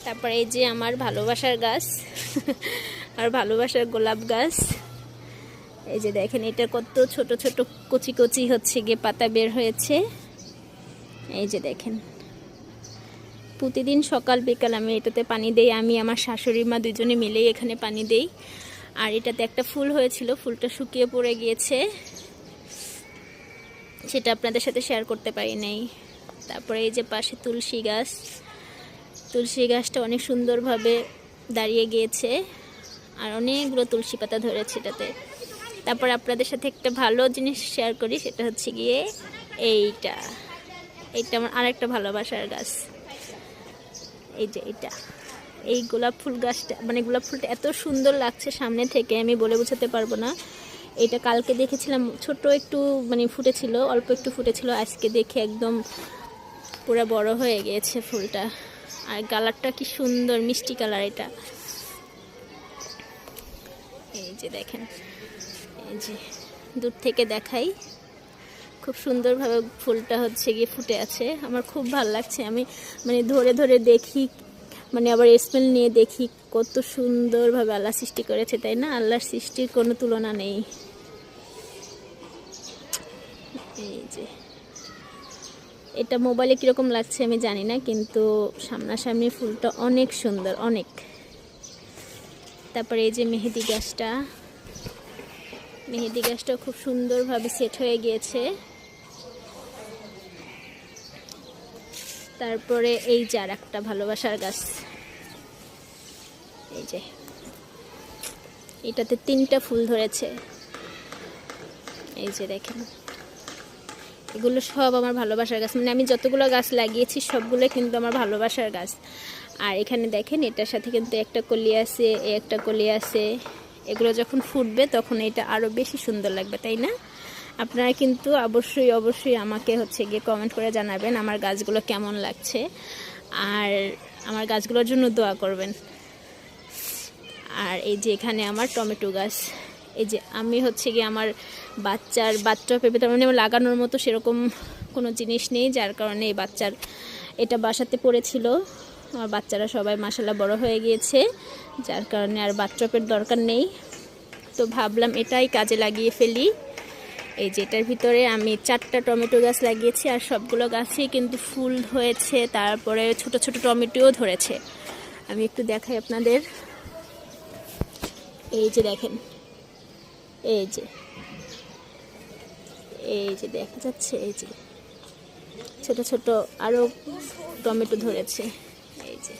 তারপরে এই যে আমার ভালোবাসার গাছ আর ভালোবাসার গোলাপ গাছ। এই যে দেখেন এটা কত ছোট ছোট কচি কচি হচ্ছে গিয়ে পাতা বের হয়েছে। এই যে দেখেন প্রতিদিন সকাল বিকাল আমি এটাতে পানি দেই। আমি আমার শাশুড়ি মা দুজনে মিলেই এখানে পানি দেই। আর এটাতে একটা ফুল হয়েছিল, ফুলটা শুকিয়ে পড়ে গিয়েছে, সেটা আপনাদের সাথে শেয়ার করতে পারি নাই। তারপরে এই যে পাশে তুলসী গাছ, তুলসী গাছটা অনেক সুন্দরভাবে দাঁড়িয়ে গিয়েছে আর অনেকগুলো তুলসী পাতা ধরেছে এটাতে। তারপর আপনাদের সাথে একটা ভালো জিনিস শেয়ার করি, সেটা হচ্ছে গিয়ে এইটা আমার আরেকটা ভালোবাসার গাছ। এই যে এই গোলাপ ফুল গাছটা, মানে গোলাপ ফুলটা এত সুন্দর লাগছে সামনে থেকে, আমি বলে বোঝাতে পারবো না। এটা কালকে দেখেছিলাম ছোট একটু মানে ফুটেছিল, অল্প একটু ফুটেছিল, আজকে দেখে একদম পুরো বড় হয়ে গিয়েছে ফুলটা। আর কালারটা কি সুন্দর মিষ্টি কালার এটা। এই যে দেখেন, এই যে দূর থেকে দেখাই, খুব সুন্দরভাবে ফুলটা হচ্ছে গিয়ে ফুটে আছে। আমার খুব ভালো লাগছে, আমি মানে ধরে ধরে দেখি, মানে আবার স্মেল নিয়ে দেখি কত সুন্দরভাবে আল্লাহ সৃষ্টি করেছে, তাই না? আল্লাহর সৃষ্টির কোনো তুলনা নেই। এই যে এটা মোবাইলে কীরকম লাগছে আমি জানি না, কিন্তু সামনাসামনি ফুলটা অনেক সুন্দর, অনেক। তারপরে এই যে মেহেদি গাছটাও খুব সুন্দরভাবে সেট হয়ে গিয়েছে। তারপরে এই যে আর একটা ভালোবাসার গাছ, এই যে এটাতে 3টা ফুল ধরেছে। এই যে দেখেন এগুলো সব আমার ভালোবাসার গাছ, মানে আমি যতগুলো গাছ লাগিয়েছি সবগুলো কিন্তু আমার ভালোবাসার গাছ। আর এখানে দেখেন এটার সাথে কিন্তু একটা কলি আছে, একটা কলি আছে। এগুলো যখন ফুটবে তখন এটা আরও বেশি সুন্দর লাগবে, তাই না? আপনারা কিন্তু অবশ্যই আমাকে হচ্ছে গিয়ে কমেন্ট করে জানাবেন আমার গাছগুলো কেমন লাগছে, আর আমার গাছগুলোর জন্য দোয়া করবেন। আর এই যে এখানে আমার টমেটো গাছ, এই যে আমি হচ্ছে গিয়ে আমার বাচ্চা পেঁপে, তার মানে লাগানোর মতো সেরকম কোনো জিনিস নেই, যার কারণে এই এটা বাসাতে পড়েছিল। আমার বাচ্চারা সবাই মাশাআল্লাহ বড় হয়ে গিয়েছে, যার কারণে আর বাথটবের দরকার নেই। তো ভাবলাম এটাই কাজে লাগিয়ে ফেলি। এই যে এটার ভিতরে আমি 4টা টমেটো গাছ লাগিয়েছি, আর সবগুলো গাছই কিন্তু ফুল হয়েছে, তারপরে ছোট ছোট টমেটোও ধরেছে। আমি একটু দেখাই আপনাদের। এই যে দেখেন, এই যে দেখা যাচ্ছে, এই যে ছোট ছোট আরো টমেটো ধরেছে। এই যে